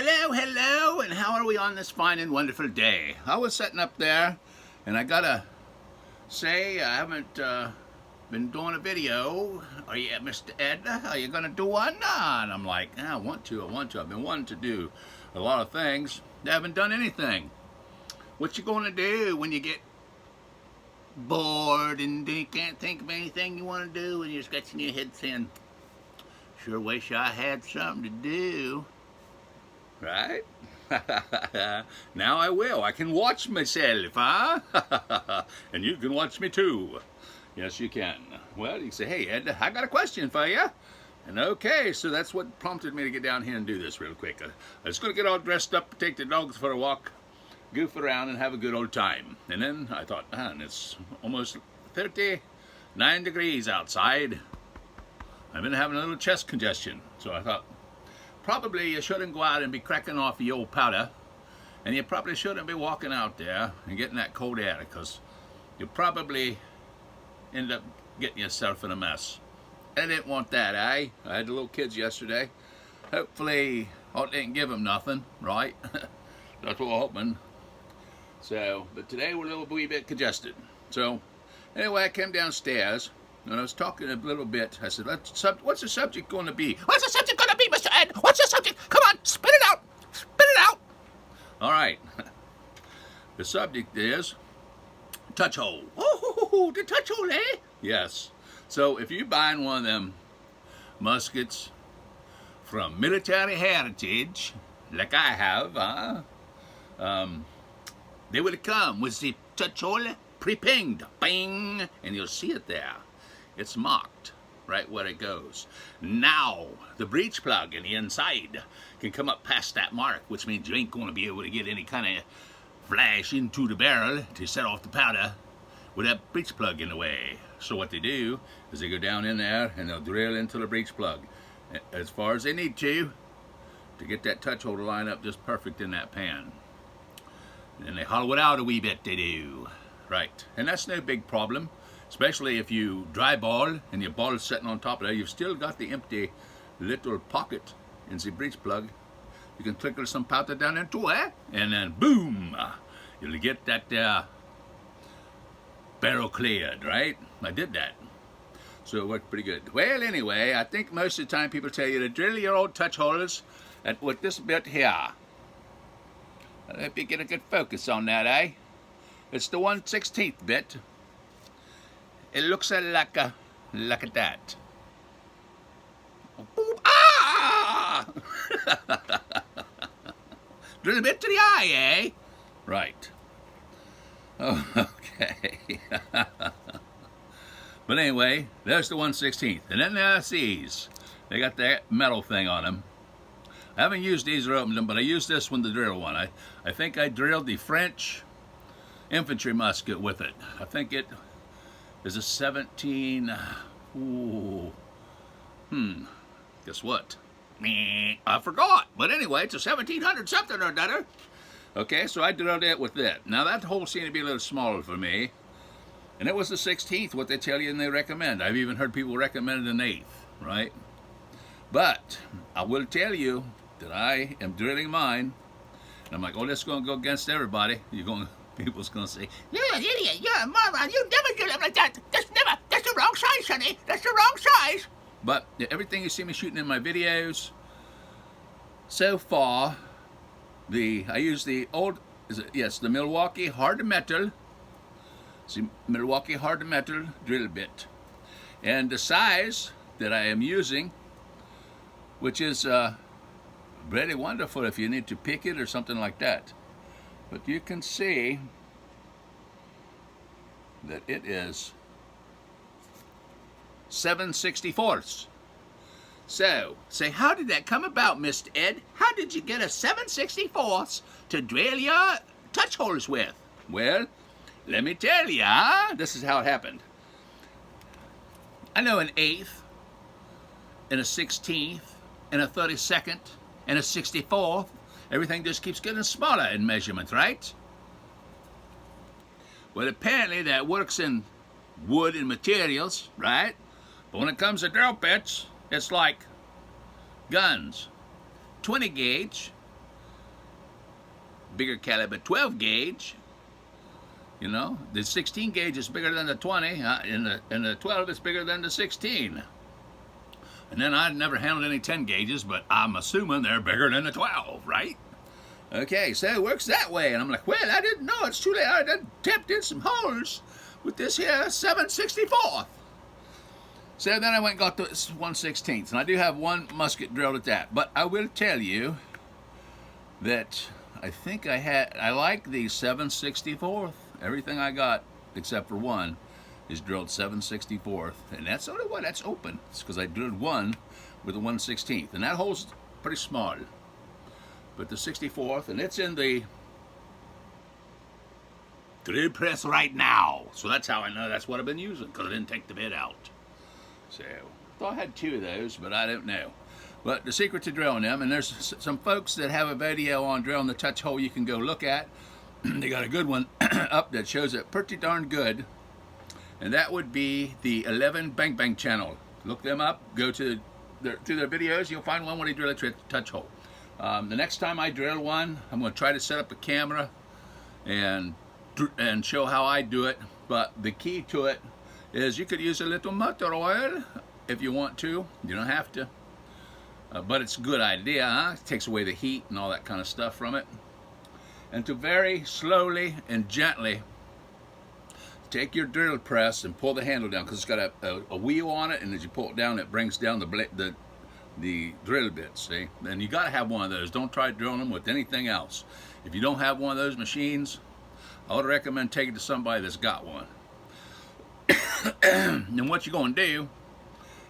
Hello, hello, and how are we on this fine and wonderful day? I was sitting up there, and I gotta say I haven't been doing a video. Are you, Mr. Ed? Are you gonna do one? And I'm like, I want to. I've been wanting to do a lot of things. I haven't done anything. What you gonna do when you get bored and you can't think of anything you want to do and you're scratching your head saying, sure wish I had something to do. Right? Now I will. I can watch myself, huh? And you can watch me too. Yes, you can. Well, you can say, hey, Ed, I got a question for you. And okay, so that's what prompted me to get down here and do this real quick. I was going to get all dressed up, take the dogs for a walk, goof around, and have a good old time. And then I thought, man, it's almost 39 degrees outside. I've been having a little chest congestion. So I thought, probably you shouldn't go out and be cracking off the old powder, and you probably shouldn't be walking out there and getting that cold air, because you'll probably end up getting yourself in a mess. I didn't want that, eh? I had the little kids yesterday. Hopefully, I didn't give them nothing, right? That's what we're hoping. So, but today we're a little wee bit congested. So, anyway, I came downstairs, and I was talking a little bit. I said, what's the subject going to be? What's the subject going to be, Mr. Ed? What's the subject? Come on, spit it out. Spit it out. All right. The subject is touch hole. Oh, the touch hole, eh? Yes. So if you're buying one of them muskets from Military Heritage, like I have, they will come with the touch hole pre-pinged. Bing. And you'll see it there. It's marked right where it goes. Now, the breech plug in the inside can come up past that mark, which means you ain't going to be able to get any kind of flash into the barrel to set off the powder with that breech plug in the way. So what they do is they go down in there and they'll drill into the breech plug as far as they need to get that touch hole to line up just perfect in that pan. And then they hollow it out a wee bit, they do. Right, and that's no big problem. Especially if you dry ball and your ball is sitting on top of there, you've still got the empty little pocket in the breech plug. You can trickle some powder down there too, eh? And then boom, you'll get that barrel cleared, right? I did that. So it worked pretty good. Well, anyway, I think most of the time people tell you to drill your old touch holes with this bit here. I hope you get a good focus on that, eh? It's the 1/16 bit. It looks like that. Boom. Ah! Drill a bit to the eye, eh? Right. Oh, okay. But anyway, there's the 1/16. And then there's these. They got that metal thing on them. I haven't used these or opened them, but I used this one to drill one. I think I drilled the French infantry musket with it. I think it is a 17. Ooh. Guess what? I forgot. But anyway, it's a 1700 something or another. Okay, so I drilled it with that. Now that hole seemed to be a little smaller for me. And it was the 16th, what they tell you and they recommend. I've even heard people recommend an 1/8, right? But I will tell you that I am drilling mine. And I'm like, oh, this is going to go against everybody. People's going to say, you're an idiot, you're a moron, you never drill it like that. That's the wrong size, honey. That's the wrong size. But everything you see me shooting in my videos, so far, I use the old, the Milwaukee hard metal. See, Milwaukee hard metal drill bit. And the size that I am using, which is really wonderful if you need to pick it or something like that. But you can see that it is 7/64. So, say, how did that come about, Mr. Ed? How did you get a 7/64 to drill your touch holes with? Well, let me tell you, this is how it happened. I know an 1/8 and a 16th and a 32nd and a 64th. Everything just keeps getting smaller in measurement, right? Well, apparently that works in wood and materials, right? But when it comes to drill bits, it's like guns. 20 gauge bigger caliber 12 gauge. You know, the 16 gauge is bigger than the 20, and the 12 is bigger than the 16. And then I'd never handled any 10 gauges, but I'm assuming they're bigger than the 12, right? Okay, so it works that way. And I'm like, well, I didn't know. It's too late. I done tapped in some holes with this here 7/64. So then I went and got the 1/16, and I do have one musket drilled at that. But I will tell you that I think I like the 7/64. Everything I got, except for one, is drilled 7/64. And that's only one that's open. It's because I drilled one with the 1/16. And that hole's pretty small. But the 64th, and it's in the drill press right now. So that's how I know that's what I've been using, because I didn't take the bit out. So, I thought I had two of those, but I don't know. But the secret to drilling them, and there's some folks that have a video on drilling the touch hole you can go look at. They got a good one up that shows it pretty darn good. And that would be the 11 Bang Bang channel. Look them up, go to their videos, you'll find one where they drill a touch hole. The next time I drill one, I'm going to try to set up a camera and show how I do it. But the key to it is you could use a little motor oil if you want to. You don't have to. But it's a good idea, huh? It takes away the heat and all that kind of stuff from it. And to very slowly and gently take your drill press and pull the handle down, because it's got a wheel on it, and as you pull it down, it brings down the drill bits, see? And you got to have one of those. Don't try drilling them with anything else. If you don't have one of those machines, I would recommend taking it to somebody that's got one. And what you're going to do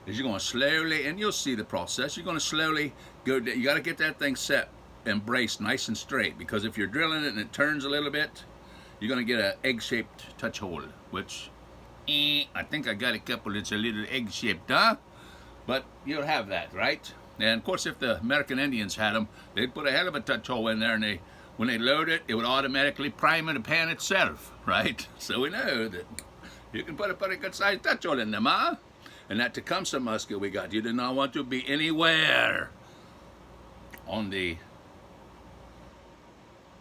is you're going to slowly, and you'll see the process, you're going to slowly go down. You got to get that thing set and braced nice and straight, because if you're drilling it and it turns a little bit, you're going to get an egg-shaped touch hole, which I think I got a couple that's a little egg-shaped, huh? But you'll have that, right? And of course, if the American Indians had them, they'd put a hell of a touch hole in there, and when they load it, it would automatically prime in the pan itself, right? So we know that you can put a pretty good sized touch hole in them, huh? And that Tecumseh musket we got, you did not want to be anywhere on the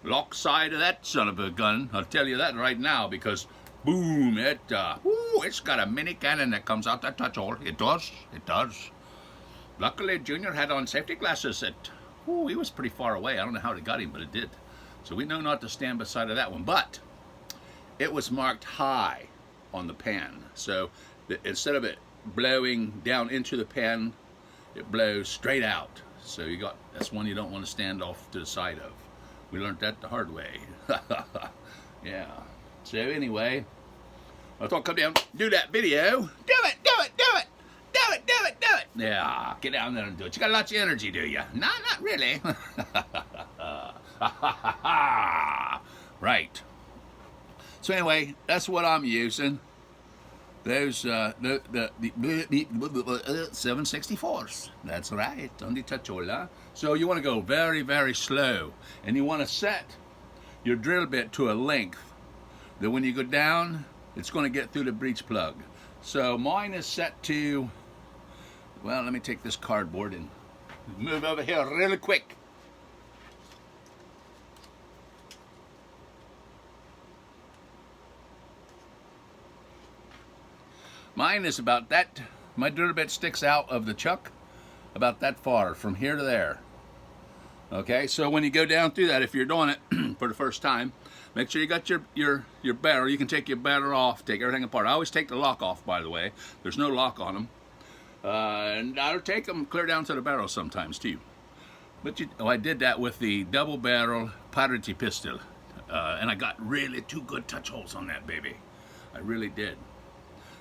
lock side of that son of a gun. I'll tell you that right now, because boom, it's got a mini cannon that comes out that touch hole. It does, it does. Luckily, Junior had on safety glasses. He was pretty far away. I don't know how it got him, but it did. So we know not to stand beside of that one. But it was marked high on the pan. So instead of it blowing down into the pan, it blows straight out. So that's one you don't want to stand off to the side of. We learned that the hard way. Yeah. So anyway, I thought I'd come down, do that video. Do it, do it, do it. Do it, do it, do it. Yeah, get down there and do it. You got lots of energy, do you? No, not really. Right. So anyway, that's what I'm using. Those the 7/64s. That's right, on the touch hole, huh? So you want to go very, very slow, and you want to set your drill bit to a length that when you go down, it's going to get through the breech plug. So mine is set to, well, let me take this cardboard and move over here really quick. Mine is about that, my drill bit sticks out of the chuck about that far, from here to there. Okay, so when you go down through that, if you're doing it for the first time, make sure you got your barrel. You can take your barrel off, take everything apart. I always take the lock off, by the way. There's no lock on them. And I'll take them clear down to the barrel sometimes too. But I did that with the double barrel Piracy pistol. And I got really 2 good touch holes on that baby. I really did.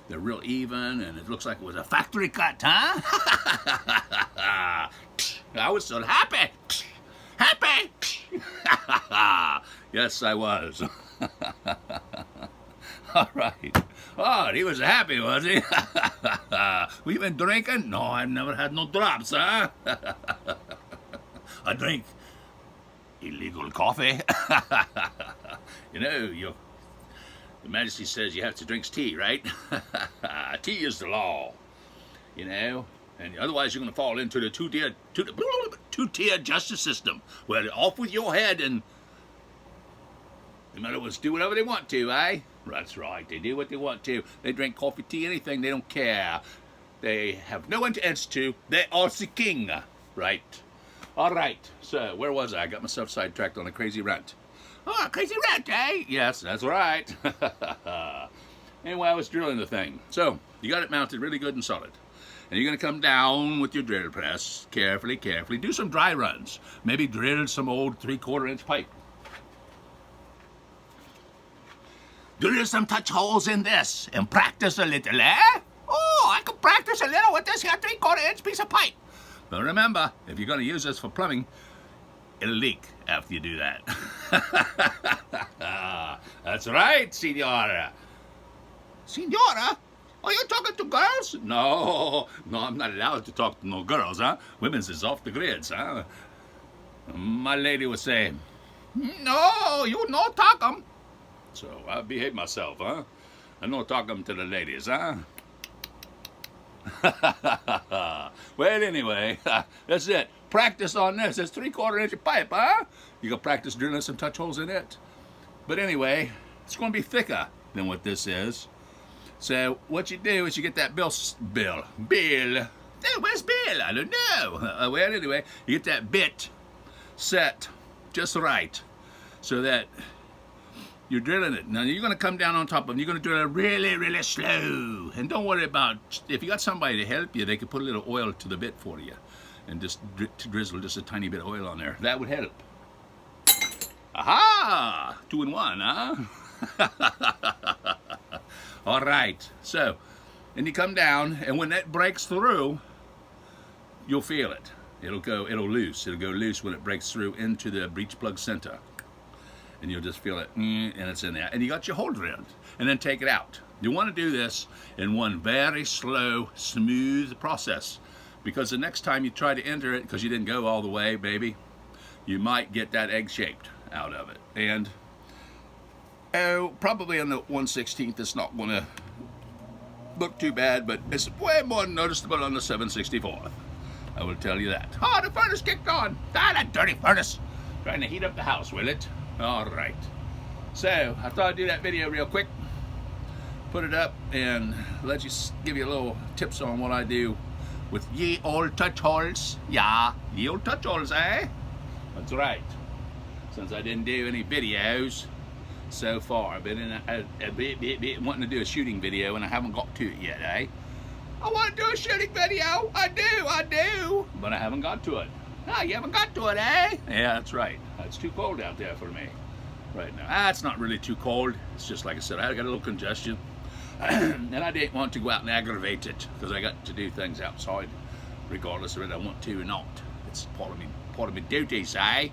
They're real even, and it looks like it was a factory cut, huh? I was so happy. Happy! Yes, I was. All right. Oh, he was happy, was he? We been drinking? No, I've never had no drops, huh? I drink illegal coffee. You know, the Majesty says you have to drink tea, right? Tea is the law, you know, and otherwise you're going to fall into the two-tier justice system, where off with your head and In other words, do whatever they want to, eh? That's right, they do what they want to. They drink coffee, tea, anything, they don't care. They have no one to answer to. They are the king, right? All right, so where was I? I got myself sidetracked on a crazy rant. Oh, crazy rant, eh? Yes, that's right. Anyway, I was drilling the thing. So, you got it mounted really good and solid. And you're going to come down with your drill press, carefully, carefully. Do some dry runs. Maybe drill some old 3/4 inch pipe. Drill some touch holes in this and practice a little, eh? Oh, I can practice a little with this here 3/4 inch piece of pipe. But remember, if you're going to use this for plumbing, it'll leak after you do that. That's right, Senora. Senora? Are you talking to girls? No, I'm not allowed to talk to no girls, huh? Women's is off the grids, huh? My lady would say, no, you no talk 'em. So I behave myself, huh? I no talk 'em to the ladies, huh? Well, anyway, that's it. Practice on this. It's 3/4 inch pipe, huh? You can practice drilling some touch holes in it. But anyway, it's going to be thicker than what this is. So what you do is you get that Bill. Hey, where's Bill? I don't know. Well, anyway, you get that bit set just right so that you're drilling it. Now you're going to come down on top of it. You're going to drill it really, really slow. And don't worry about, if you got somebody to help you, they could put a little oil to the bit for you. And just drizzle just a tiny bit of oil on there. That would help. Aha! 2 in 1, huh? All right. So, then you come down, and when that breaks through, you'll feel it. It'll go loose when it breaks through into the breech plug center. And you'll just feel it, and it's in there. And you got your hole drilled. And then take it out. You want to do this in one very slow, smooth process. Because the next time you try to enter it, because you didn't go all the way, baby, you might get that egg-shaped out of it. And probably on the 1/16th, it's not going to look too bad, but it's way more noticeable on the 7/64th. I will tell you that. Oh, the furnace kicked on. Ah, that dirty furnace. Trying to heat up the house, will it? All right. So, I thought I'd do that video real quick. Put it up and let you give you a little tips on what I do with ye old touch holes. Yeah, ye old touch holes, eh? That's right. Since I didn't do any videos so far, I've been wanting to do a shooting video and I haven't got to it yet, eh? I want to do a shooting video. I do. But I haven't got to it. No, you haven't got to it, eh? Yeah, that's right. It's too cold out there for me right now. It's not really too cold. It's just like I said, I got a little congestion. And I didn't want to go out and aggravate it because I got to do things outside regardless of whether I want to or not. It's part of my duties, eh?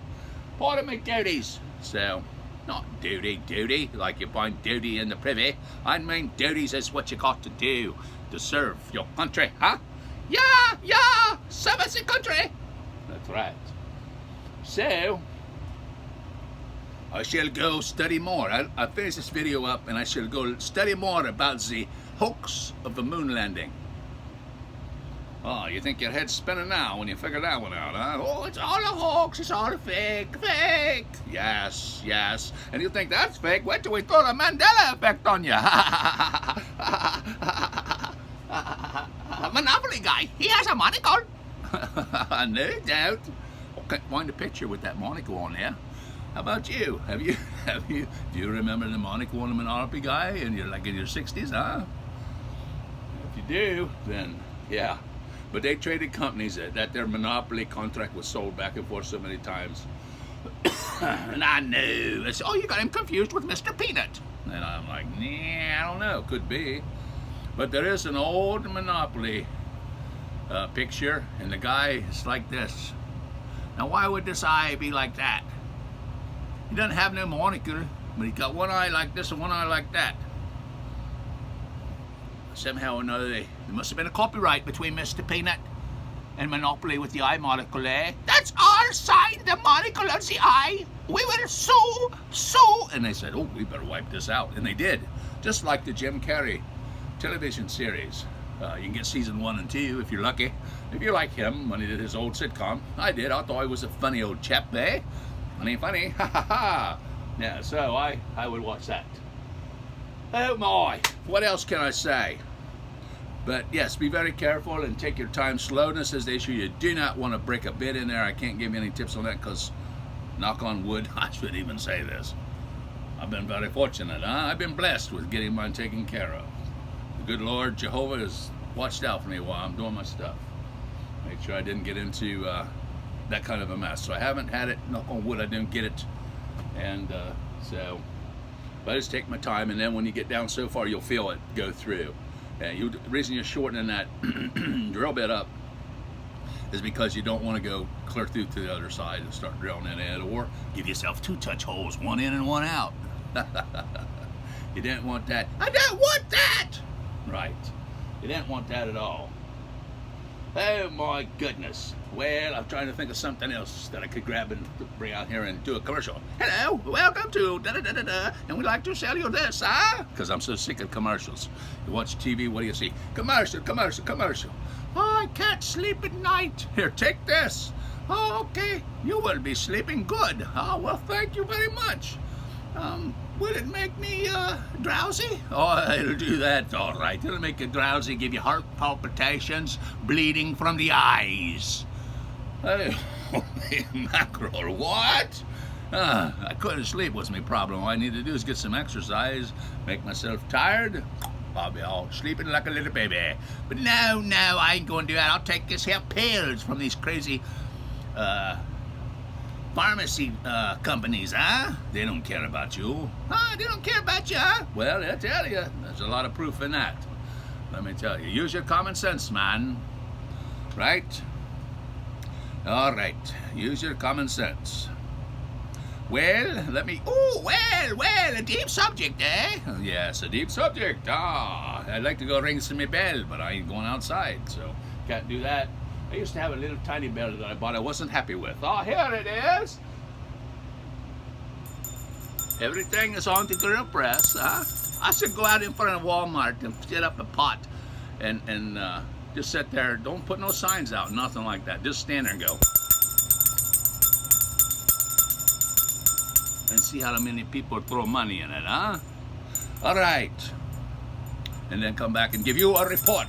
Part of my duties. So, not duty, like you find duty in the privy. I mean duties is what you got to do to serve your country, huh? Yeah, service the country. That's right. So, I shall go study more. I finish this video up and I shall go study more about the hoax of the moon landing. Oh, you think your head's spinning now when you figure that one out, huh? Oh, it's all a hoax, it's all a fake. Yes. And you think that's fake? Wait till we throw the Mandela effect on you. Monopoly guy, he has a monocle. No doubt. I can't find a picture with that monocle on there. How about you? Do you remember the monocle on the Monopoly guy and you're like in your 60s, huh? If you do, then yeah. But they traded companies that their monopoly contract was sold back and forth so many times. And I knew. It's, oh, you got him confused with Mr. Peanut. And I'm like, nah, I don't know. Could be. But there is an old monopoly picture, and the guy is like this. Now, why would this eye be like that? He doesn't have no monocle, but he got one eye like this and one eye like that. Somehow or another, there must have been a copyright between Mr. Peanut and Monopoly with the eye monocle, eh? That's our side, the monocle of the eye. We will sue. And they said, oh, we better wipe this out. And they did. Just like the Jim Carrey television series. You can get season 1 and 2 if you're lucky. If you like him when he did his old sitcom. I did. I thought he was a funny old chap, eh? Funny. Ha ha ha. Yeah, so I would watch that. Oh my, what else can I say? But yes, be very careful and take your time. Slowness is the issue. You do not want to break a bit in there. I can't give you any tips on that because, knock on wood, I should even say this. I've been very fortunate. I've been blessed with getting mine taken care of. The good Lord Jehovah has watched out for me while I'm doing my stuff. Make sure I didn't get into that kind of a mess. So I haven't had it. Knock on wood, I didn't get it. And so, but I just take my time, and then when you get down so far, you'll feel it go through. And the reason you're shortening that drill bit up is because you don't want to go clear through to the other side and start drilling in it, or give yourself 2 touch holes, 1 in and 1 out. You didn't want that. I don't want that! Right. You didn't want that at all. Oh my goodness. Well, I'm trying to think of something else that I could grab and bring out here and do a commercial. Hello, welcome to da-da-da-da-da, and we'd like to sell you this, huh? Because I'm so sick of commercials. You watch TV, what do you see? Commercial, commercial, commercial. Oh, I can't sleep at night. Here, take this. Oh, okay, you will be sleeping good. Oh, well, thank you very much. Will it make me drowsy? Oh, it'll do that, all right. It'll make you drowsy, give you heart palpitations, bleeding from the eyes. Hey, holy mackerel, what? I couldn't sleep was my problem. All I need to do is get some exercise, make myself tired. I'll be all sleeping like a little baby. But no, I ain't gonna do that. I'll take this here pills from these crazy pharmacy companies, huh? They don't care about you. Huh? They don't care about you, huh? Well, I tell you, there's a lot of proof in that. Let me tell you. Use your common sense, man. Right? All right. Use your common sense. Well, well, a deep subject, eh? Yes, a deep subject. I'd like to go ring some bell, but I ain't going outside, so can't do that. I used to have a little tiny bell that I bought I wasn't happy with. Oh, here it is. Everything is on the grill press, huh? I should go out in front of Walmart and set up a pot and just sit there. Don't put no signs out, nothing like that. Just stand there and go. And see how many people throw money in it, huh? All right. And then come back and give you a report.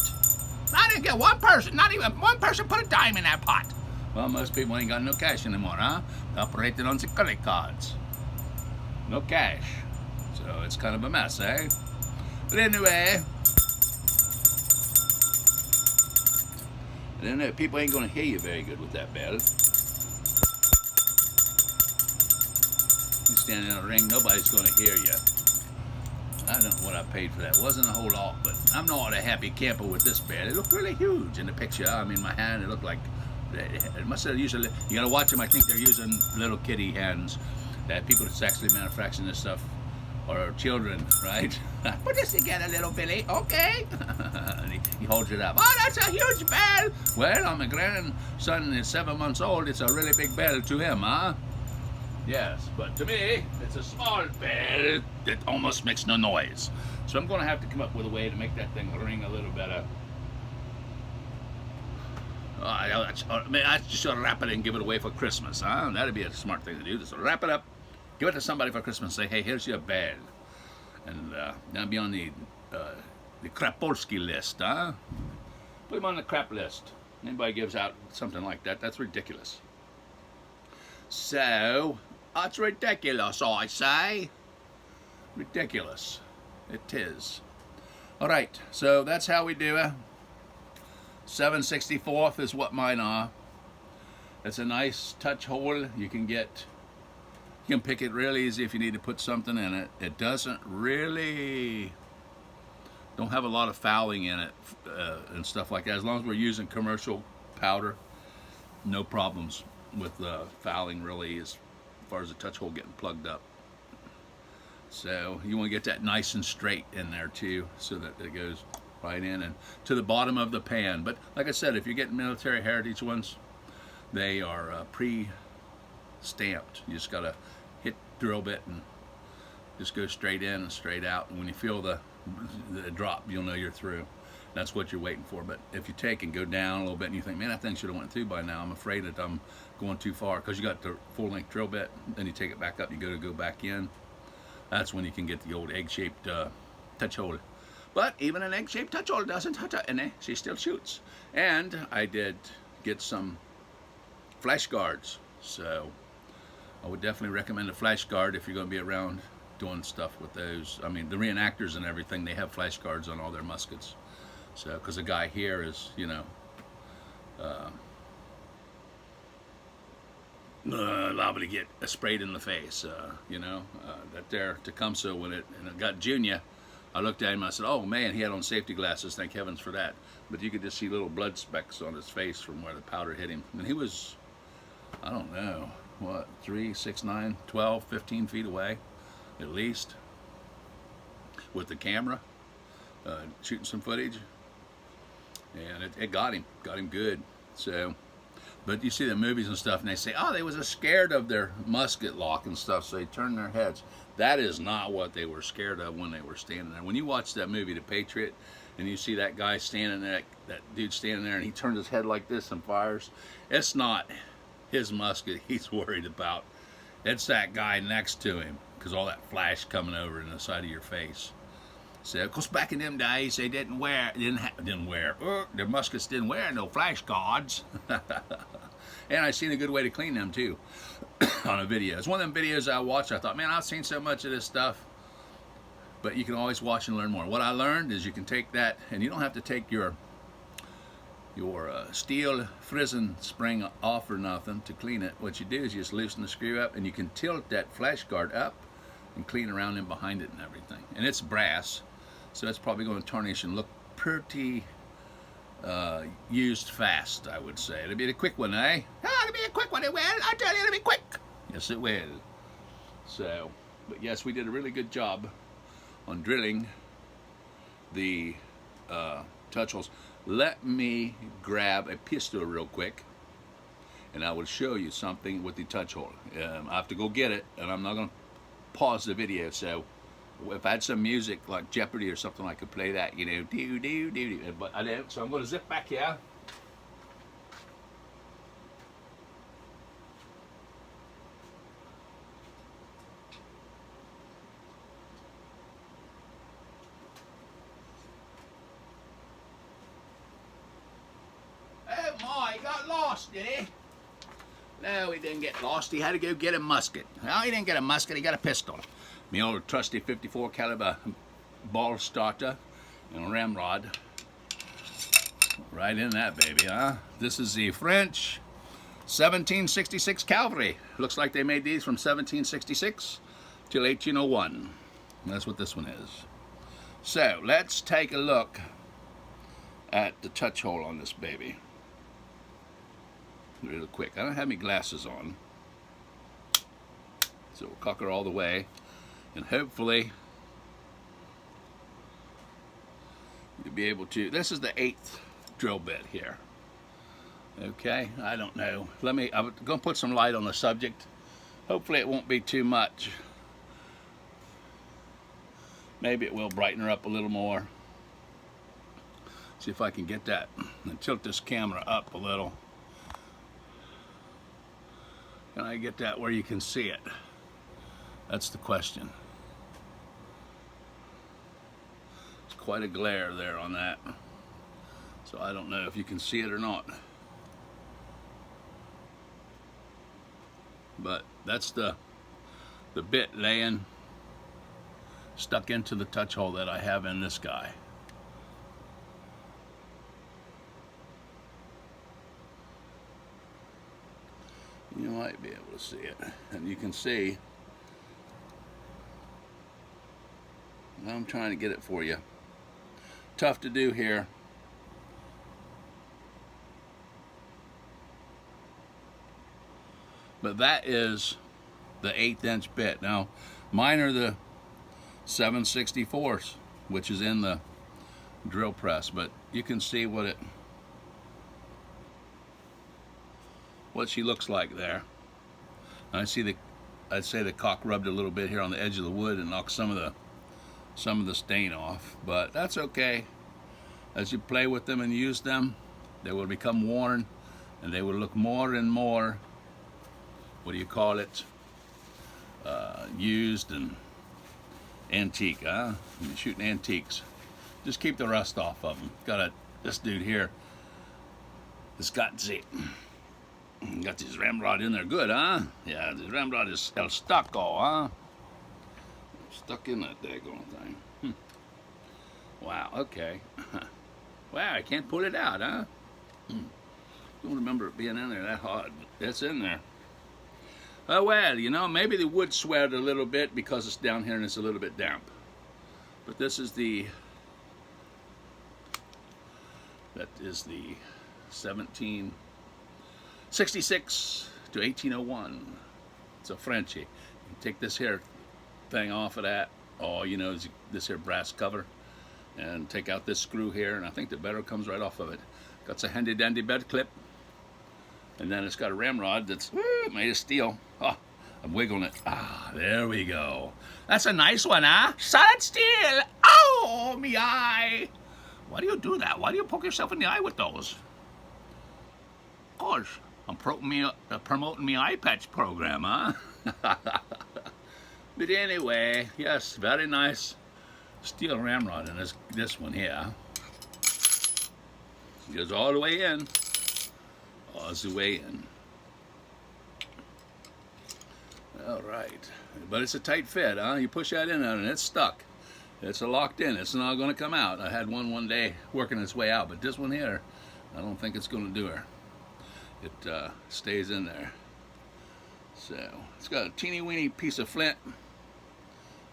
I didn't get one person, not even one person put a dime in that pot. Well, most people ain't got no cash anymore, huh? Operating on the credit cards. No cash. So it's kind of a mess, eh? But anyway, people ain't gonna hear you very good with that bell. You stand in a ring, nobody's gonna hear you. I don't know what I paid for that. It wasn't a whole lot, but I'm not a happy camper with this bed. It looked really huge in the picture. I mean, my hand, it looked like, it must have used you gotta watch them. I think they're using little kitty hands that people that's actually manufacturing this stuff are children, right? Put this together, little Billy, okay? And he holds it up. Oh, that's a huge bell. Well, my grandson is 7 months old. It's a really big bell to him, huh? Yes, but to me, it's a small bell that almost makes no noise. So I'm going to have to come up with a way to make that thing ring a little better. I just should wrap it and give it away for Christmas, huh? That'd be a smart thing to do. Just wrap it up, give it to somebody for Christmas, say, hey, here's your bell. And that'll be on the Krapolsky list, huh? Put him on the crap list. Anybody gives out something like that, that's ridiculous. So, that's ridiculous, I say. Ridiculous. It is. All right, so that's how we do it. 7/64 is what mine are. It's a nice touch hole. You can pick it real easy if you need to put something in it. It doesn't really, don't have a lot of fouling in it and stuff like that. As long as we're using commercial powder, no problems with fouling really as far as the touch hole getting plugged up. So you want to get that nice and straight in there too, so that it goes right in and to the bottom of the pan. But like I said, if you're getting military heritage ones, they are pre-stamped. You just gotta hit drill bit and just go straight in and straight out. And when you feel the drop, you'll know you're through. That's what you're waiting for. But if you take and go down a little bit and you think, man, that thing should have went through by now, I'm afraid that I'm going too far, because you got the full-length drill bit, then you take it back up, you go back in. That's when you can get the old egg-shaped touch hole. But even an egg-shaped touch hole doesn't hurt her, and she still shoots. And I did get some flash guards, so I would definitely recommend a flash guard if you're going to be around doing stuff with those. I mean, the reenactors and everything, they have flash guards on all their muskets. So, because the guy here is, you know, liable to get sprayed in the face, you know. That there Tecumseh, when it got Junior, I looked at him and I said, oh man, he had on safety glasses, thank heavens for that. But you could just see little blood specks on his face from where the powder hit him. And he was, I don't know, what, 3, 6, 9, 12, 15 feet away, at least, with the camera, shooting some footage. And it got him good. So, but you see the movies and stuff, and they say, oh, they was scared of their musket lock and stuff, so they turned their heads. That is not what they were scared of when they were standing there. When you watch that movie, The Patriot, and you see that guy standing there, that dude standing there, and he turns his head like this and fires, it's not his musket he's worried about. It's that guy next to him, because all that flash coming over in the side of your face. So, of course, back in them days, they their muskets didn't wear no flash guards. And I seen a good way to clean them too on a video. It's one of them videos I watched. I thought, man, I've seen so much of this stuff, but you can always watch and learn more. What I learned is you can take that, and you don't have to take your steel frizzen spring off or nothing to clean it. What you do is you just loosen the screw up, and you can tilt that flash guard up and clean around in behind it and everything. And it's brass, so it's probably going to tarnish and look pretty used fast, I would say. It'll be a quick one, eh? Oh, it'll be a quick one, it will. I tell you, it'll be quick. Yes, it will. So, but yes, we did a really good job on drilling the touch holes. Let me grab a pistol real quick, and I will show you something with the touch hole. I have to go get it, and I'm not going to pause the video, so if I had some music like Jeopardy or something, I could play that, you know, do do do do. But I don't, so I'm going to zip back here. Oh my, he got lost, did he? No, he didn't get lost. He had to go get a musket. No, he didn't get a musket. He got a pistol. My old trusty 54 caliber ball starter and a ramrod. Right in that baby, huh? This is the French 1766 Calvary. Looks like they made these from 1766 till 1801. That's what this one is. So let's take a look at the touch hole on this baby. Real quick. I don't have my glasses on, so we'll cock her all the way, and hopefully you'll be able to. This is the 8th drill bit here. Okay, I don't know. I'm going to put some light on the subject. Hopefully it won't be too much. Maybe it will brighten her up a little more. See if I can get that and tilt this camera up a little. Can I get that where you can see it? That's the question. It's quite a glare there on that. So I don't know if you can see it or not. But that's the bit laying stuck into the touch hole that I have in this guy. You might be able to see it, and you can see, I'm trying to get it for you. Tough to do here. But that is the 1/8 inch bit. Now, mine are the 7/64, which is in the drill press, but you can see what she looks like there. And I'd say the caulk rubbed a little bit here on the edge of the wood and knocked some of the stain off, but that's okay. as you play with them and use them, they will become worn, and they will look more and more, what do you call it, used and antique, huh? You're shooting antiques. Just keep the rust off of them. This dude here has got this ramrod in there good, huh? Yeah, this ramrod is stuck, huh? Stuck in that daggone thing. Wow, okay. Wow, I can't pull it out, huh? Don't remember it being in there that hard, but it's in there. Oh, well, you know, maybe the wood sweated a little bit because it's down here and it's a little bit damp. But this is the 1766 to 1801. It's a Frenchie. You take this here thing off of that. Oh, you know, this here brass cover. And take out this screw here, and I think the barrel comes right off of it. Got a handy dandy bed clip. And then it's got a ramrod that's made of steel. Oh, I'm wiggling it. Ah, there we go. That's a nice one, huh? Solid steel. Oh, me eye. Why do you do that? Why do you poke yourself in the eye with those? Of course, I'm promoting me eye patch program, huh? But anyway, yes, very nice steel ramrod in this one here. Goes all the way in. All the way in. All right, but it's a tight fit, huh? You push that in and it's stuck. It's locked in. It's not going to come out. I had one day working its way out, but this one here, I don't think it's going to do her. It stays in there. So it's got a teeny weeny piece of flint.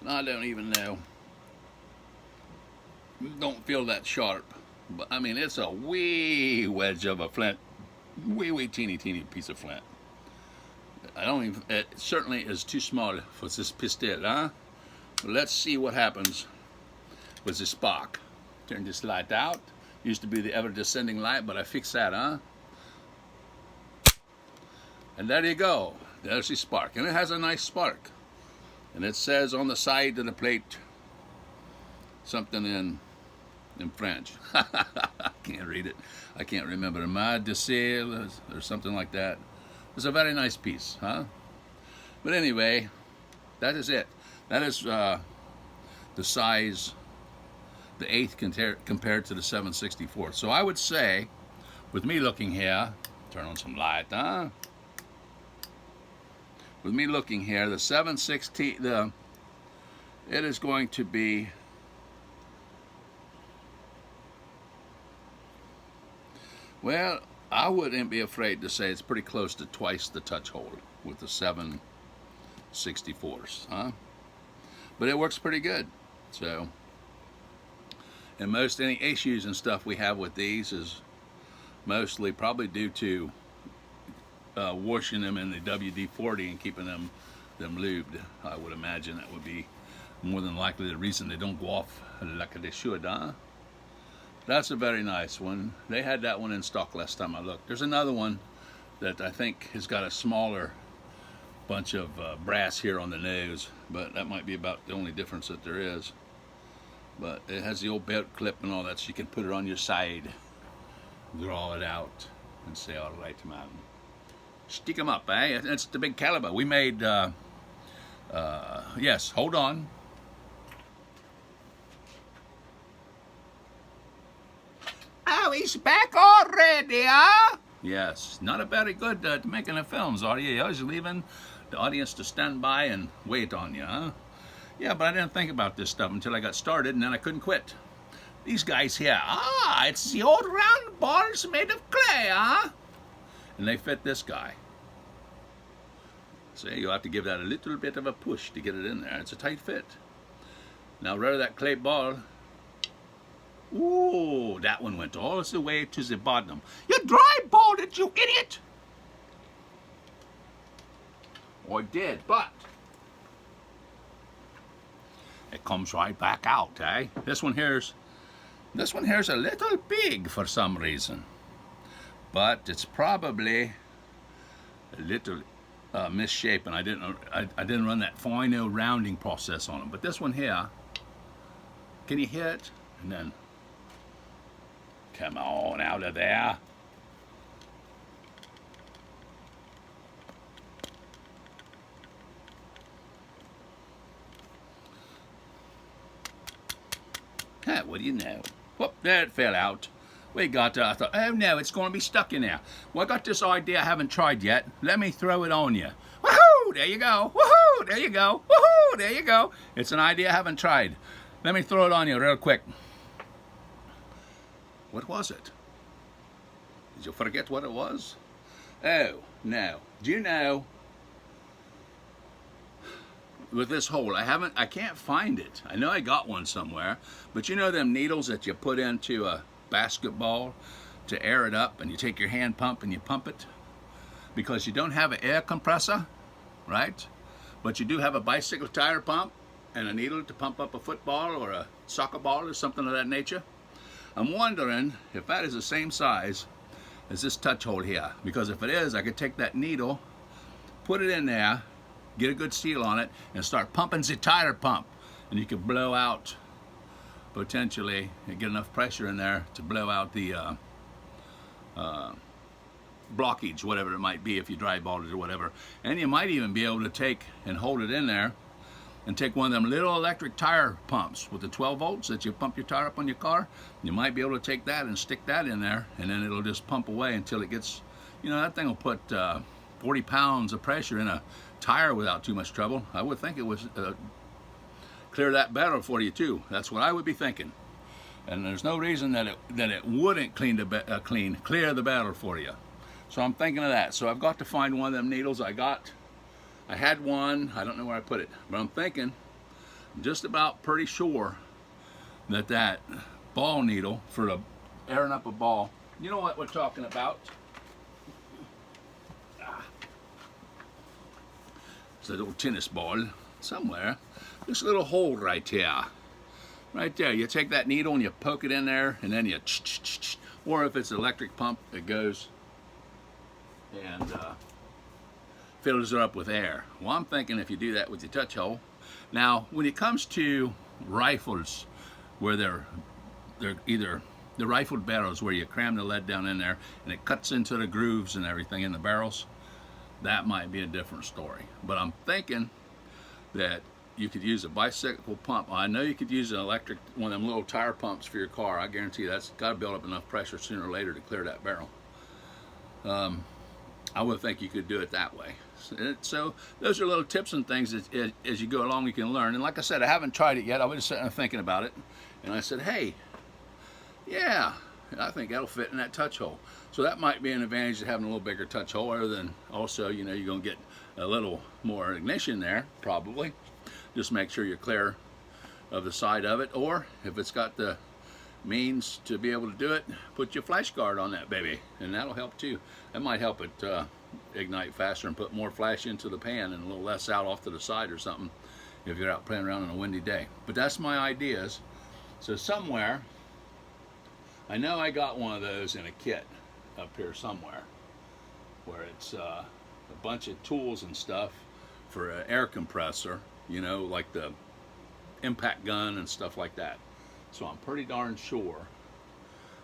And I don't even know. Don't feel that sharp, but I mean it's a wee wedge of a flint, wee teeny piece of flint. I don't even. It certainly is too small for this pistol, huh? Let's see what happens with the spark. Turn this light out. Used to be the ever descending light, but I fixed that, huh? And there you go. There's the spark, and it has a nice spark. And it says on the side of the plate something in French. I can't read it. I can't remember. Mad de Sale or something like that. It's a very nice piece, huh? But anyway, that is it. That is the size, the 8th compared to the 7/64. So I would say, with me looking here, turn on some light, huh? With me looking here, the 7/16, it is going to be, well, I wouldn't be afraid to say it's pretty close to twice the touch hole with the 7/64s, huh? But it works pretty good. So, and any issues and stuff we have with these is mostly probably due to washing them in the WD-40 and keeping them lubed. I would imagine that would be more than likely the reason they don't go off like they should, huh? That's a very nice one. They had that one in stock last time I looked. There's another one that I think has got a smaller bunch of brass here on the nose, but that might be about the only difference that there is. But it has the old belt clip and all that, so you can put it on your side, draw it out, and say, all right, man. Stick them up, eh? That's the big caliber. We made, yes, hold on. Oh, he's back already, huh? Yes, not a very good at making the films, are you? You're always leaving the audience to stand by and wait on you, huh? Yeah, but I didn't think about this stuff until I got started, and then I couldn't quit. These guys here, it's the old round balls made of clay, huh? And they fit this guy. So you have to give that a little bit of a push to get it in there. It's a tight fit. Now, rather that clay ball, ooh, that one went all the way to the bottom. You dry-balled it, you idiot! I did, but it comes right back out, eh? This one here's a little big for some reason, but it's probably a little misshapen. I didn't run that final rounding process on them. But this one here, can you hear it? And then Come on out of there. Huh, what do you know? Whoop, there it fell out. We got I thought, oh no, it's going to be stuck in there. Well, I got this idea I haven't tried yet. Let me throw it on you. Woohoo! There you go. Woohoo! There you go. Woohoo! There you go. It's an idea I haven't tried. Let me throw it on you real quick. What was it? Did you forget what it was? Oh, no. Do you know, with this hole, I can't find it. I know I got one somewhere, but you know them needles that you put into a basketball to air it up, and you take your hand pump and you pump it? Because you don't have an air compressor, right? But you do have a bicycle tire pump and a needle to pump up a football or a soccer ball or something of that nature. I'm wondering if that is the same size as this touch hole here, because if it is, I could take that needle, put it in there, get a good seal on it, and start pumping the tire pump, and you could blow out, potentially, and get enough pressure in there to blow out the blockage, whatever it might be, if you dry balled it or whatever. And you might even be able to take and hold it in there and take one of them little electric tire pumps with the 12 volts that you pump your tire up on your car. You might be able to take that and stick that in there, and then it'll just pump away until it gets, you know, that thing will put 40 pounds of pressure in a tire without too much trouble. I would think it would clear that barrel for you too. That's what I would be thinking. And there's no reason that it wouldn't clear the barrel for you. So I'm thinking of that. So I've got to find one of them needles. I had one, I don't know where I put it, but I'm thinking, I'm just about pretty sure that ball needle for airing up a ball, you know what we're talking about? It's a little tennis ball somewhere. This little hole right here. Right there. You take that needle and you poke it in there, and then you, or if it's an electric pump, it goes and fills it up with air. Well, I'm thinking if you do that with your touch hole. Now, when it comes to rifles, where they're either the rifled barrels where you cram the lead down in there and it cuts into the grooves and everything in the barrels, that might be a different story. But I'm thinking that you could use a bicycle pump. I know you could use an electric, one of them little tire pumps for your car. I guarantee that's got to build up enough pressure sooner or later to clear that barrel. I would think you could do it that way. So those are little tips and things that as you go along you can learn. And like I said, I haven't tried it yet. I was just sitting there thinking about it, and I said, hey, yeah, I think that'll fit in that touch hole. So that might be an advantage of having a little bigger touch hole, other than also, you know, you're going to get a little more ignition there, probably. Just make sure you're clear of the side of it, or if it's got the means to be able to do it, put your flash guard on that baby, and that'll help too. That might help it ignite faster and put more flash into the pan and a little less out off to the side or something if you're out playing around on a windy day. But that's my ideas. So somewhere, I know I got one of those in a kit up here somewhere, where it's a bunch of tools and stuff for an air compressor, you know, like the impact gun and stuff like that. So I'm pretty darn sure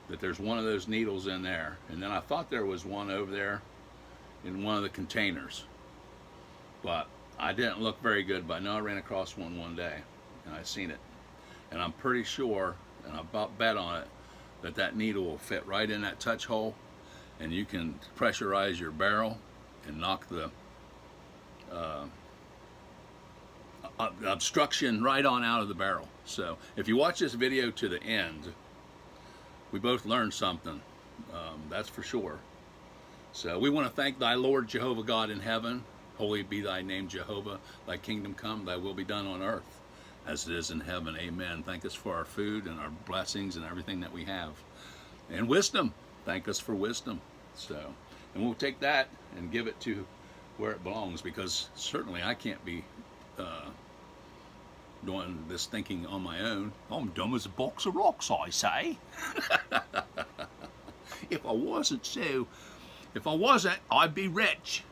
that there's one of those needles in there. And then I thought there was one over there in one of the containers, but I didn't look very good. But I know I ran across one day and I seen it, and I'm pretty sure, and I about bet on it, that needle will fit right in that touch hole, and you can pressurize your barrel and knock the obstruction right on out of the barrel. So if you watch this video to the end, we both learned something, that's for sure. So we want to thank thy Lord Jehovah God in heaven. Holy be thy name, Jehovah. Thy kingdom come, thy will be done on earth as it is in heaven. Amen. Thank us for our food and our blessings and everything that we have. And wisdom. Thank us for wisdom. So, and we'll take that and give it to where it belongs, because certainly I can't be doing this thinking on my own. I'm dumb as a box of rocks, I say. If I wasn't, I'd be rich.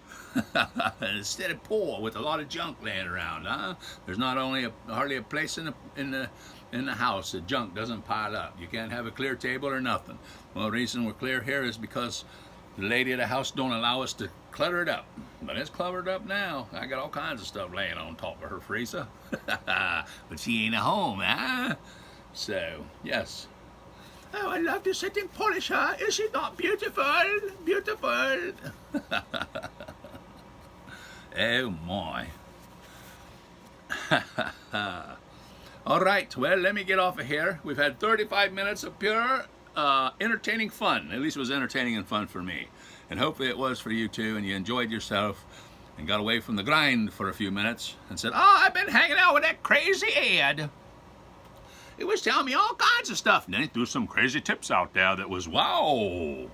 Instead of poor with a lot of junk laying around, huh? There's not only hardly a place in the house that junk doesn't pile up. You can't have a clear table or nothing. Well, the reason we're clear here is because the lady of the house don't allow us to clutter it up. But it's cluttered up now. I got all kinds of stuff laying on top of her freezer. But she ain't at home, huh? So, yes. Oh, I love to sit and polish her. Is she not beautiful? Beautiful. Oh, my. All right, well, let me get off of here. We've had 35 minutes of pure entertaining fun. At least it was entertaining and fun for me. And hopefully it was for you too, and you enjoyed yourself and got away from the grind for a few minutes and said, oh, I've been hanging out with that crazy Ed. He was telling me all kinds of stuff. And then he threw some crazy tips out there that was, wow.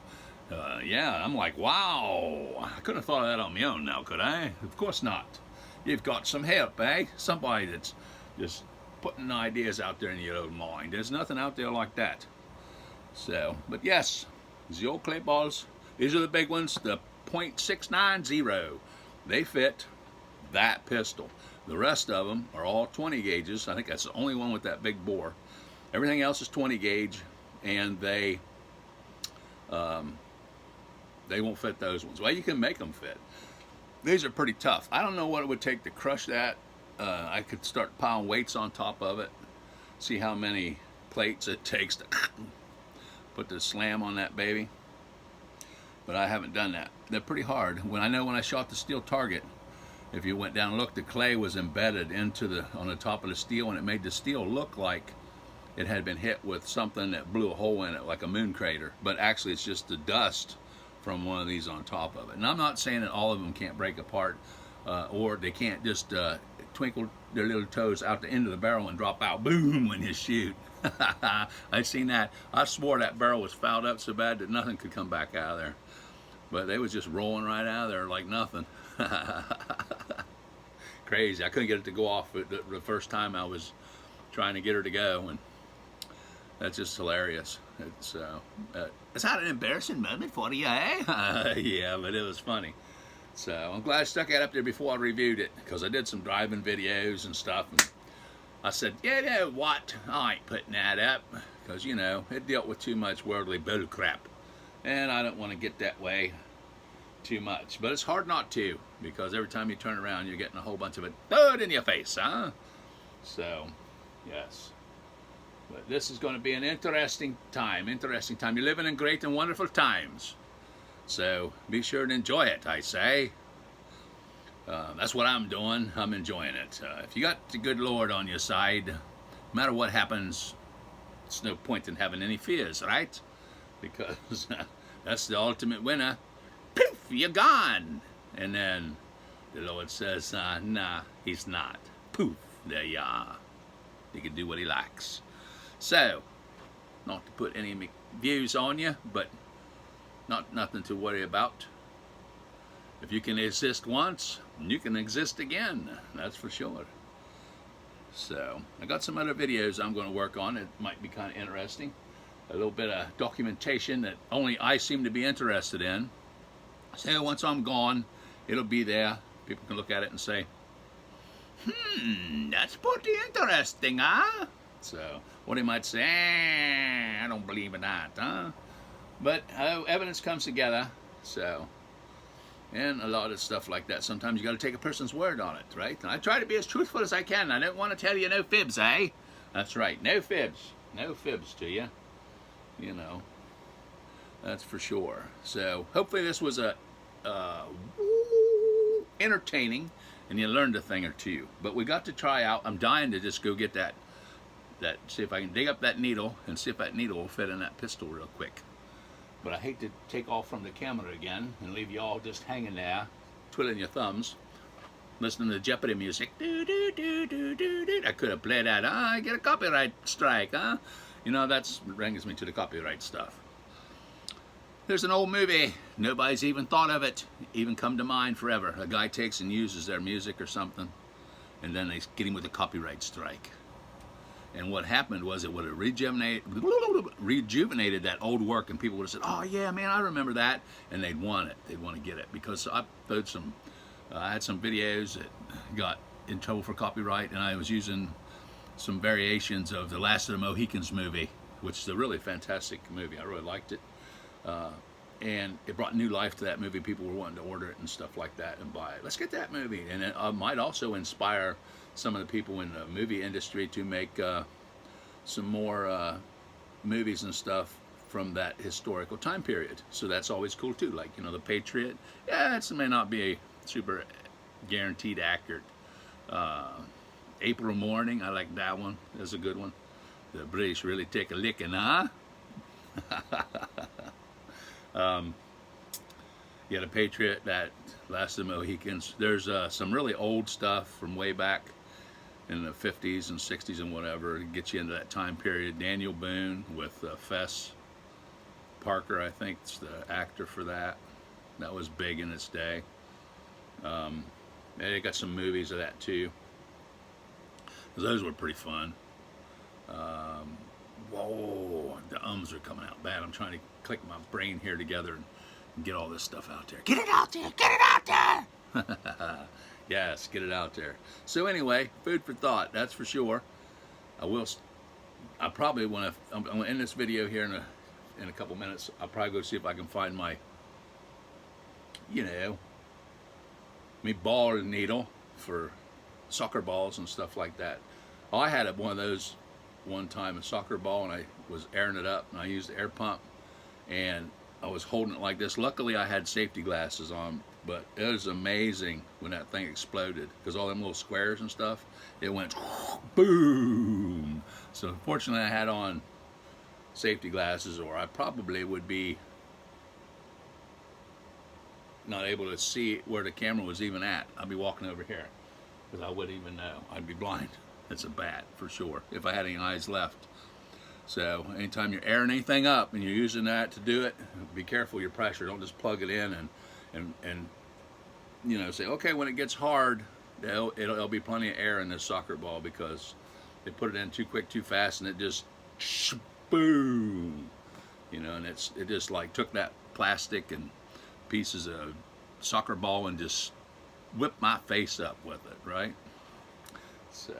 Yeah, I'm like, wow. I couldn't have thought of that on my own now, could I? Of course not. You've got some help, eh? Somebody that's just putting ideas out there in your own mind. There's nothing out there like that. So, but yes, the old clay balls. These are the big ones, the .690. They fit that pistol. The rest of them are all 20 gauges. I think that's the only one with that big bore. Everything else is 20 gauge, and they won't fit those ones. Well, you can make them fit. These are pretty tough. I don't know what it would take to crush that. I could start piling weights on top of it, see how many plates it takes to put the slam on that baby. But I haven't done that. They're pretty hard. When I shot the steel target, if you went down and looked, the clay was embedded into on the top of the steel, and it made the steel look like it had been hit with something that blew a hole in it, like a moon crater. But actually, it's just the dust from one of these on top of it. And I'm not saying that all of them can't break apart, or they can't just twinkle their little toes out the end of the barrel and drop out, boom, when you shoot. I've seen that. I swore that barrel was fouled up so bad that nothing could come back out of there. But they was just rolling right out of there like nothing. Crazy. I couldn't get it to go off the first time I was trying to get her to go, and that's just hilarious. It's not an embarrassing moment for you, eh? Yeah, but it was funny. So I'm glad I stuck that up there before I reviewed it, because I did some driving videos and stuff, and I said, you know what, I ain't putting that up, because, you know, it dealt with too much worldly bull crap, and I don't want to get that way too much. But it's hard not to, because every time you turn around, you're getting a whole bunch of it thud in your face, huh? So, yes. But this is going to be an interesting time. You're living in great and wonderful times. So, be sure to enjoy it, I say. That's what I'm doing. I'm enjoying it. If you got the good Lord on your side, no matter what happens, it's no point in having any fears, right? Because that's the ultimate winner. Poof, you're gone. And then the Lord says, nah, he's not. Poof, there you are. He can do what he likes. So, not to put any views on you, but nothing to worry about. If you can exist once, you can exist again. That's for sure. So, I got some other videos I'm going to work on. It might be kind of interesting. A little bit of documentation that only I seem to be interested in. So, once I'm gone, it'll be there. People can look at it and say, that's pretty interesting, huh? So, what he might say, I don't believe in that, huh? But evidence comes together, so, and a lot of stuff like that. Sometimes you got to take a person's word on it, right? And I try to be as truthful as I can. I don't want to tell you no fibs, eh? That's right, no fibs. No fibs to you. You know, that's for sure. So, hopefully this was entertaining, and you learned a thing or two. But we got to try out. I'm dying to just go get that see if I can dig up that needle and see if that needle will fit in that pistol real quick. But I hate to take off from the camera again and leave you all just hanging there, twiddling your thumbs, listening to Jeopardy music. Do, do, do, do, do, do. I could have played that. I get a copyright strike, huh? You know, that brings me to the copyright stuff. There's an old movie. Nobody's even thought of it. Even come to mind forever. A guy takes and uses their music or something, and then they get him with a copyright strike. And what happened was it would have rejuvenated that old work, and people would have said, "Oh yeah, man, I remember that," and they'd want it. They'd want to get it because I had some videos that got in trouble for copyright, and I was using some variations of the Last of the Mohicans movie, which is a really fantastic movie. I really liked it, and it brought new life to that movie. People were wanting to order it and stuff like that and buy it. Let's get that movie, and it might also inspire some of the people in the movie industry to make some more movies and stuff from that historical time period. So that's always cool too. Like, you know, The Patriot. Yeah, it may not be a super guaranteed accurate. April Morning, I like that one. That's a good one. The British really take a licking, huh? Yeah, The Patriot, that Last of the Mohicans. There's some really old stuff from way back in the 50s and 60s and whatever to get you into that time period. Daniel Boone with Fess Parker, I think, is the actor for that. That was big in its day. They got some movies of that too. Those were pretty fun. Whoa, the ums are coming out bad. I'm trying to click my brain here together and get all this stuff out there. Get it out there! Get it out there! Yes, get it out there. So anyway, food for thought, that's for sure. I probably want to, I'm going to end this video here in a couple minutes. I'll probably go see if I can find my, you know, me ball needle for soccer balls and stuff like that. Oh, I had one of those one time, a soccer ball, and I was airing it up, and I used the air pump, and I was holding it like this. Luckily, I had safety glasses on, but it was amazing when that thing exploded, because all them little squares and stuff, it went boom. So unfortunately, I had on safety glasses, or I probably would be not able to see where the camera was even at. I'd be walking over here, because I wouldn't even know. I'd be blind. It's a bat for sure, if I had any eyes left. So anytime you're airing anything up and you're using that to do it, be careful your pressure. Don't just plug it in and you know, say, okay, when it gets hard, it'll be plenty of air in this soccer ball, because they put it in too quick, too fast, and it just boom. You know, and it just like took that plastic and pieces of soccer ball and just whipped my face up with it, right? So,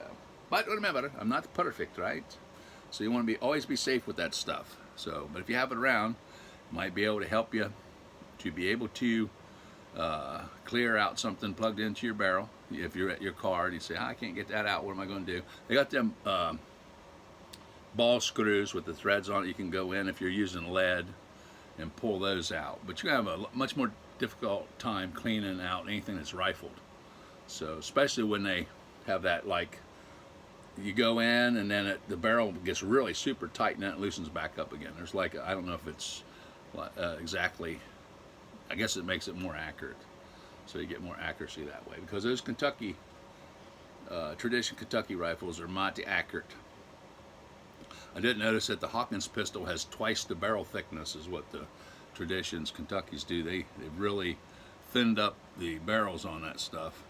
but remember, I'm not perfect, right? So you want to always be safe with that stuff. So, but if you have it around, it might be able to help you to be able to clear out something plugged into your barrel. If you're at your car and you say, I can't get that out, what am I going to do? They got them ball screws with the threads on it. You can go in if you're using lead and pull those out. But you have a much more difficult time cleaning out anything that's rifled. So especially when they have that, like, you go in and then the barrel gets really super tight and then it loosens back up again. There's like, I don't know if it's exactly, I guess it makes it more accurate. So you get more accuracy that way, because those Kentucky, traditional Kentucky rifles are mighty accurate. I did notice that the Hawkins pistol has twice the barrel thickness as what the traditions Kentuckys do. They've really thinned up the barrels on that stuff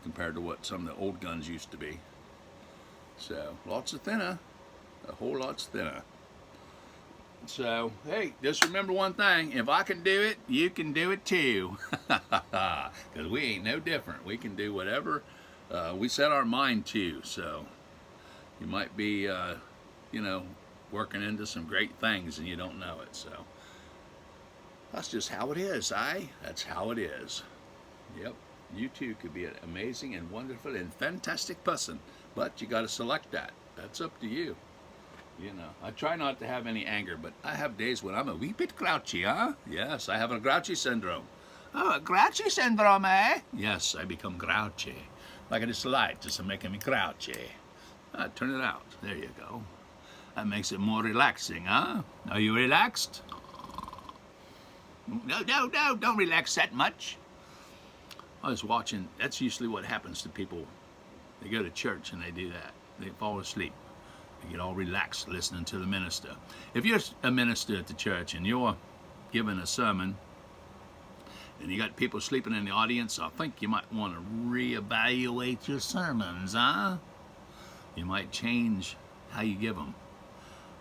compared to what some of the old guns used to be. So lots of thinner, a whole lot thinner. So hey, just remember one thing: if I can do it, you can do it too. Because we ain't no different. We can do whatever we set our mind to. So you might be, you know, working into some great things and you don't know it. So that's just how it is, That's how it is. Yep. You too could be an amazing and wonderful and fantastic person, but you got to select that. That's up to you. You know, I try not to have any anger, but I have days when I'm a wee bit grouchy, huh? Yes, I have a grouchy syndrome. Oh, a grouchy syndrome, eh? Yes, I become grouchy. Like this light just making me grouchy. Turn it out. There you go. That makes it more relaxing, huh? Are you relaxed? No, don't relax that much. I was watching, that's usually what happens to people. They go to church and they do that. They fall asleep. They get all relaxed listening to the minister. If you're a minister at the church and you're giving a sermon and you got people sleeping in the audience, I think you might want to reevaluate your sermons, huh? You might change how you give them.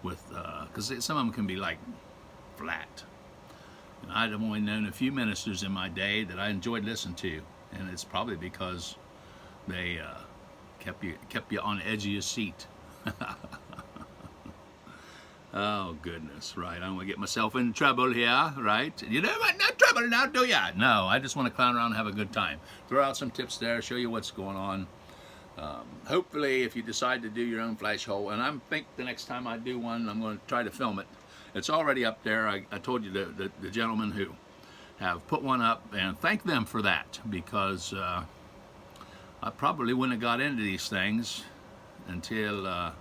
With because some of them can be like flat. And I've only known a few ministers in my day that I enjoyed listening to, and it's probably because they kept you on the edge of your seat. Oh goodness, right? I don't want to get myself in trouble here, right? You know what? No trouble now, do ya? No, I just want to clown around and have a good time. Throw out some tips there, show you what's going on. Hopefully, if you decide to do your own flash hole, and I think the next time I do one, I'm going to try to film it. It's already up there. I told you the gentlemen who have put one up, and thank them for that, because I probably wouldn't have got into these things until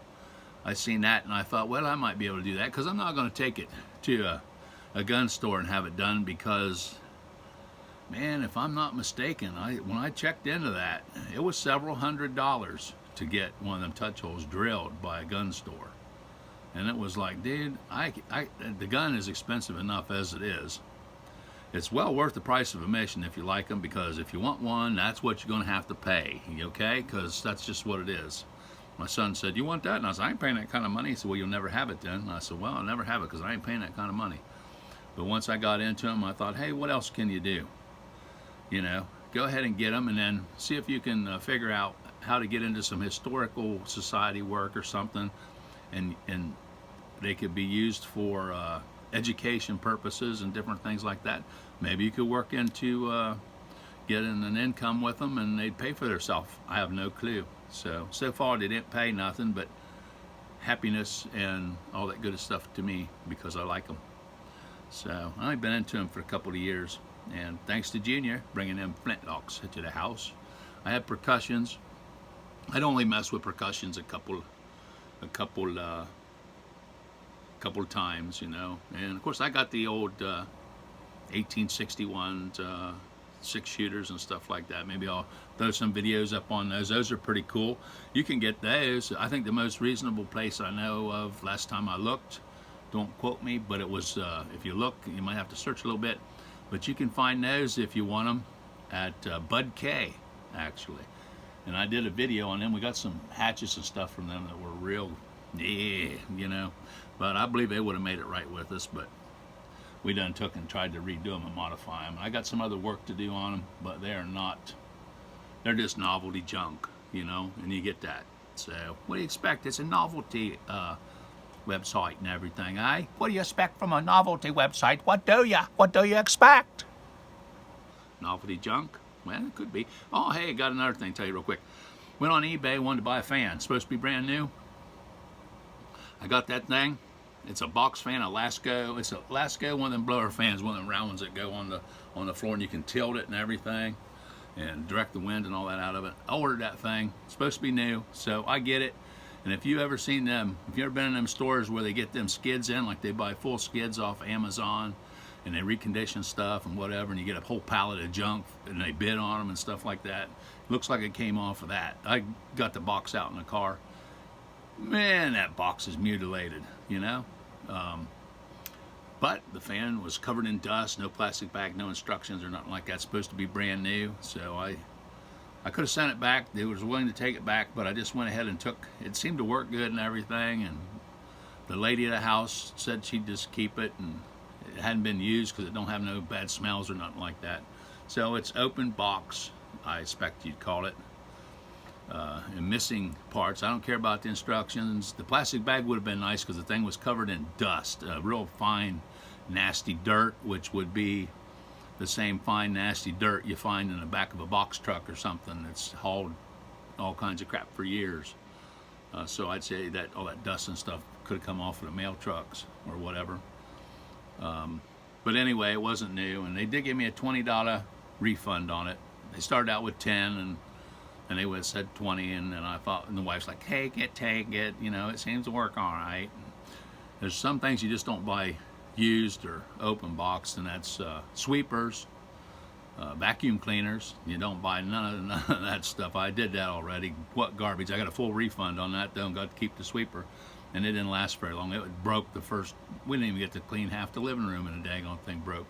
I seen that, and I thought, well, I might be able to do that, because I'm not going to take it to a gun store and have it done, because, man, if I'm not mistaken, when I checked into that, it was several $100s to get one of them touch holes drilled by a gun store. And it was like, dude, the gun is expensive enough as it is. It's well worth the price of admission if you like them, because if you want one, that's what you're going to have to pay, okay? Because that's just what it is. My son said, you want that? And I said, I ain't paying that kind of money. He said, well, you'll never have it then. And I said, well, I'll never have it because I ain't paying that kind of money. But once I got into them, I thought, hey, what else can you do? You know, go ahead and get them, and then see if you can figure out how to get into some historical society work or something, and they could be used for education purposes and different things like that. Maybe you could work into getting an income with them, and they'd pay for themselves. I have no clue. So far they didn't pay nothing but happiness and all that good stuff to me, because I like them. So I've been into them for a couple of years, and thanks to Junior bringing them Flintlocks to the house. I have percussions. I'd only mess with percussions a couple times, you know. And of course I got the old 1861 6 shooters and stuff like that. Maybe I'll throw some videos up on those. Those are pretty cool. You can get those. I think the most reasonable place I know of, last time I looked, don't quote me, but it was, if you look, you might have to search a little bit, but you can find those if you want them at Bud K, actually. And I did a video on them. We got some hatchets and stuff from them that were real, yeah, you know, but I believe they would have made it right with us, but we done took and tried to redo them and modify them. I got some other work to do on them, but they're just novelty junk, you know, and you get that. So what do you expect? It's a novelty website and everything, eh? What do you expect from a novelty website? What do you expect? Novelty junk? Well, it could be. Oh, hey, got another thing to tell you real quick. Went on eBay, wanted to buy a fan. Supposed to be brand new. I got that thing. It's a box fan, a Lasco. It's a Lasco, one of them blower fans, one of them round ones that go on the floor, and you can tilt it and everything, and direct the wind and all that out of it. I ordered that thing. It's supposed to be new, so I get it. And if you ever seen them, if you ever been in them stores where they get them skids in, like they buy full skids off Amazon, and they recondition stuff and whatever, and you get a whole pallet of junk, and they bid on them and stuff like that. It looks like it came off of that. I got the box out in the car. Man, that box is mutilated, you know. But the fan was covered in dust, no plastic bag, no instructions or nothing like that. It's supposed to be brand new, so I could have sent it back. They was willing to take it back, but I just went ahead and took. It seemed to work good and everything, and the lady at the house said she'd just keep it, and it hadn't been used because it don't have no bad smells or nothing like that. So it's open box, I expect you'd call it. And missing parts. I don't care about the instructions. The plastic bag would have been nice because the thing was covered in dust, real fine, nasty dirt, which would be the same fine, nasty dirt you find in the back of a box truck or something that's hauled all kinds of crap for years. So I'd say that all that dust and stuff could have come off of the mail trucks or whatever. But anyway, it wasn't new, and they did give me a $20 refund on it. They started out with 10, and they would have said 20, and then I thought, and the wife's like, take it, you know, it seems to work all right. There's some things you just don't buy used or open box, and that's sweepers, vacuum cleaners. You don't buy none of that stuff. I did that already. What garbage. I got a full refund on that though, and got to keep the sweeper, and it didn't last very long. It broke the first, we didn't even get to clean half the living room, and the daggone thing broke.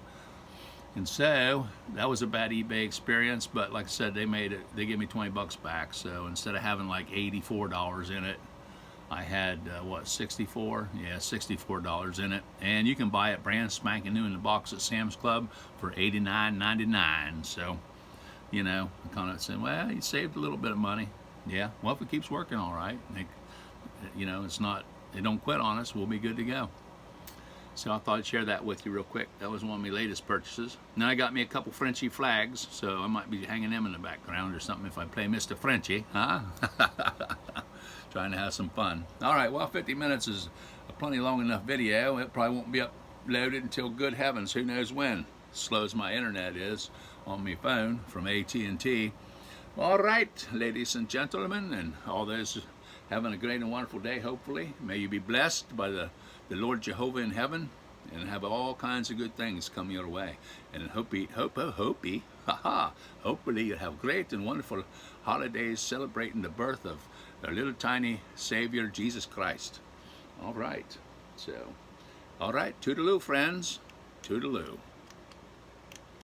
And so that was a bad eBay experience, but like I said, they gave me 20 bucks back. So instead of having like $84 in it, I had what, 64? Yeah, $64 in it, and you can buy it brand spanking new in the box at Sam's Club for $89.99. So, you know, I kind of said, well, you saved a little bit of money. Yeah, well, if it keeps working all right, you know, it's not, they don't quit on us, we'll be good to go. So I thought I'd share that with you real quick. That was one of my latest purchases. Now I got me a couple Frenchy flags, so I might be hanging them in the background or something if I play Mr. Frenchy, huh? Trying to have some fun. All right, well, 50 minutes is a plenty long enough video. It probably won't be uploaded until good heavens, who knows when. Slow as my internet is on my phone from AT&T. All right, ladies and gentlemen, and all those having a great and wonderful day, hopefully. May you be blessed by the Lord Jehovah in heaven, and have all kinds of good things come your way. And hopefully you have great and wonderful holidays celebrating the birth of our little tiny Savior, Jesus Christ. All right. So, all right, toodaloo, friends. Toodaloo.